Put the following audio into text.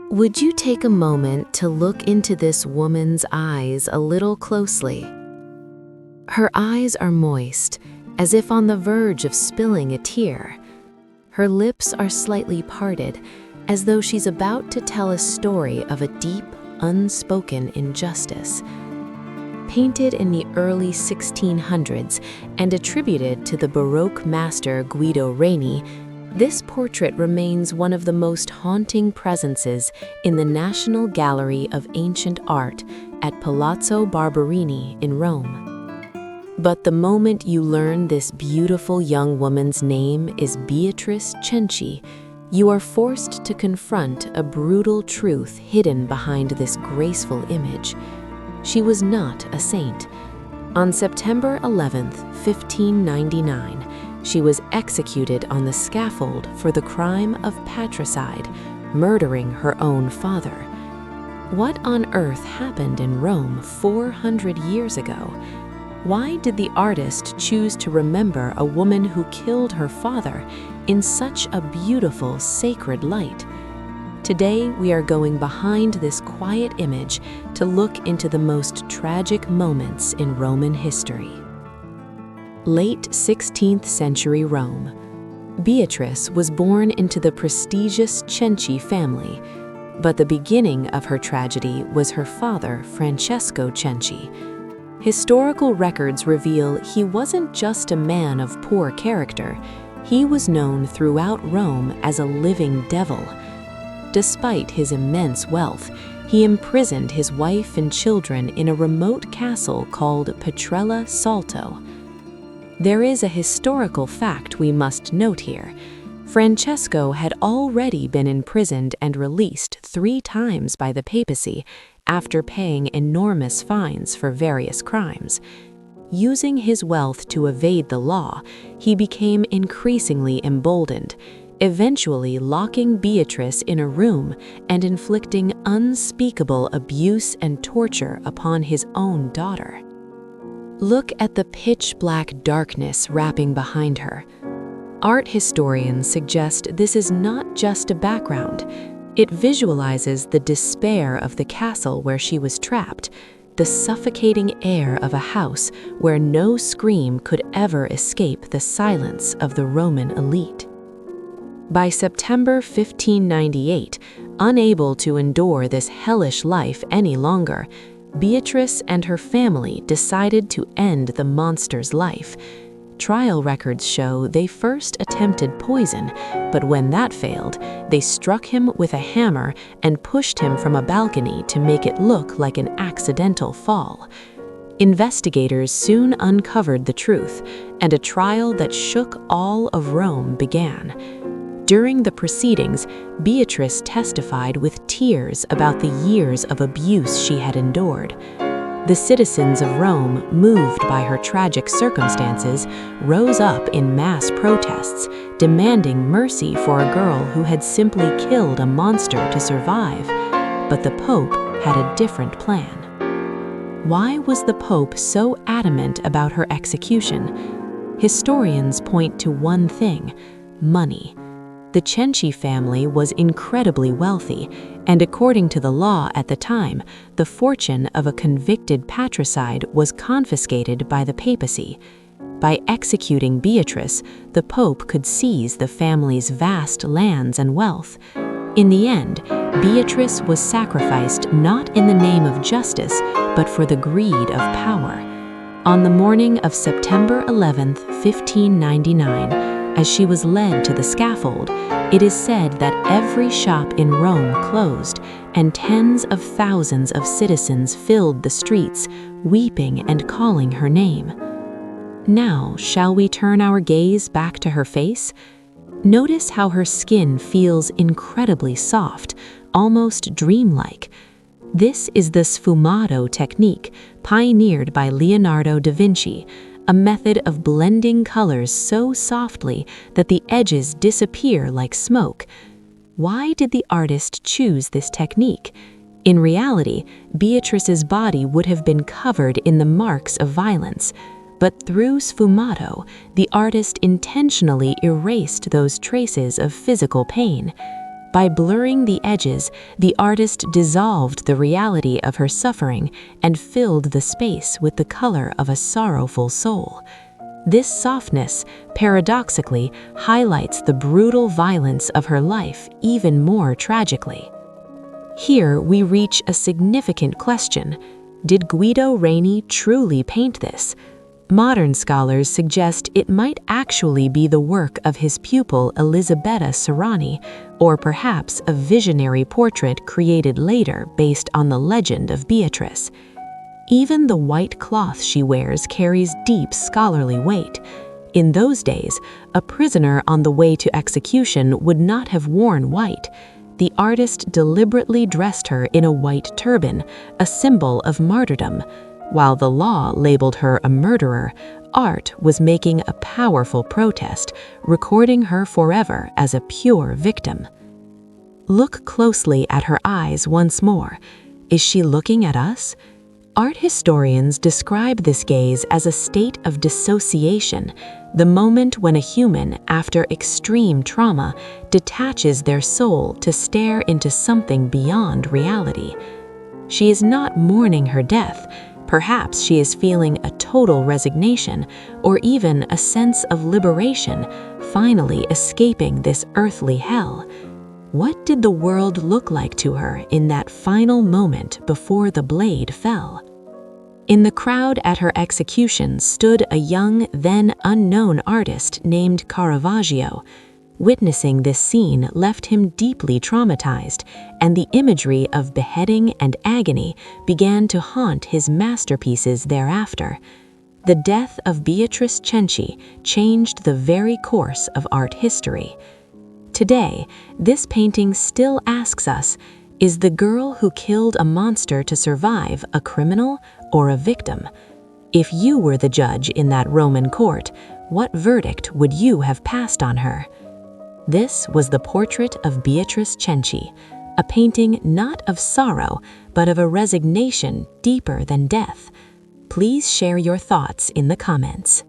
Would you take a moment to look into this woman's eyes a little closely? Her eyes are moist, as if on the verge of spilling a tear. Her lips are slightly parted, as though she's about to tell a story of a deep, unspoken injustice. Painted in the early 1600s and attributed to the Baroque master Guido Reni, this portrait remains one of the most haunting presences in the National Gallery of Ancient Art at Palazzo Barberini in Rome. But the moment you learn this beautiful young woman's name is Beatrice Cenci, you are forced to confront a brutal truth hidden behind this graceful image. She was not a saint. On September 11, 1599, she was executed on the scaffold for the crime of patricide, murdering her own father. What on earth happened in Rome 400 years ago? Why did the artist choose to remember a woman who killed her father in such a beautiful, sacred light? Today, we are going behind this quiet image to look into the most tragic moments in Roman history. Late 16th century Rome. Beatrice was born into the prestigious Cenci family, but the beginning of her tragedy was her father, Francesco Cenci. Historical records reveal he wasn't just a man of poor character, he was known throughout Rome as a living devil. Despite his immense wealth, he imprisoned his wife and children in a remote castle called Petrella Salto. There is a historical fact we must note here. Francesco had already been imprisoned and released 3 times by the papacy after paying enormous fines for various crimes. Using his wealth to evade the law, he became increasingly emboldened, eventually locking Beatrice in a room and inflicting unspeakable abuse and torture upon his own daughter. Look at the pitch-black darkness wrapping behind her. Art historians suggest this is not just a background. It visualizes the despair of the castle where she was trapped, the suffocating air of a house where no scream could ever escape the silence of the Roman elite. By September 1598, unable to endure this hellish life any longer, Beatrice and her family decided to end the monster's life. Trial records show they first attempted poison, but when that failed, they struck him with a hammer and pushed him from a balcony to make it look like an accidental fall. Investigators soon uncovered the truth, and a trial that shook all of Rome began. During the proceedings, Beatrice testified with tears about the years of abuse she had endured. The citizens of Rome, moved by her tragic circumstances, rose up in mass protests, demanding mercy for a girl who had simply killed a monster to survive. But the Pope had a different plan. Why was the Pope so adamant about her execution? Historians point to one thing: money. The Cenci family was incredibly wealthy, and according to the law at the time, the fortune of a convicted patricide was confiscated by the papacy. By executing Beatrice, the Pope could seize the family's vast lands and wealth. In the end, Beatrice was sacrificed not in the name of justice, but for the greed of power. On the morning of September 11, 1599, as she was led to the scaffold, it is said that every shop in Rome closed, and tens of thousands of citizens filled the streets, weeping and calling her name. Now, shall we turn our gaze back to her face? Notice how her skin feels incredibly soft, almost dreamlike. This is the sfumato technique, pioneered by Leonardo da Vinci, a method of blending colors so softly that the edges disappear like smoke. Why did the artist choose this technique? In reality, Beatrice's body would have been covered in the marks of violence, but through sfumato, the artist intentionally erased those traces of physical pain. By blurring the edges, the artist dissolved the reality of her suffering and filled the space with the color of a sorrowful soul. This softness, paradoxically, highlights the brutal violence of her life even more tragically. Here we reach a significant question. Did Guido Reni truly paint this? Modern scholars suggest it might actually be the work of his pupil Elisabetta Serrani, or perhaps a visionary portrait created later based on the legend of Beatrice. Even the white cloth she wears carries deep scholarly weight. In those days, a prisoner on the way to execution would not have worn white. The artist deliberately dressed her in a white turban, a symbol of martyrdom. While the law labeled her a murderer, art was making a powerful protest, recording her forever as a pure victim. Look closely at her eyes once more. Is she looking at us? Art historians describe this gaze as a state of dissociation, the moment when a human, after extreme trauma, detaches their soul to stare into something beyond reality. She is not mourning her death. Perhaps she is feeling a total resignation or even a sense of liberation, finally escaping this earthly hell. What did the world look like to her in that final moment before the blade fell? In the crowd at her execution stood a young, then unknown artist named Caravaggio. Witnessing this scene left him deeply traumatized, and the imagery of beheading and agony began to haunt his masterpieces thereafter. The death of Beatrice Cenci changed the very course of art history. Today, this painting still asks us, is the girl who killed a monster to survive a criminal or a victim? If you were the judge in that Roman court, what verdict would you have passed on her? This was the portrait of Beatrice Cenci, a painting not of sorrow, but of a resignation deeper than death. Please share your thoughts in the comments.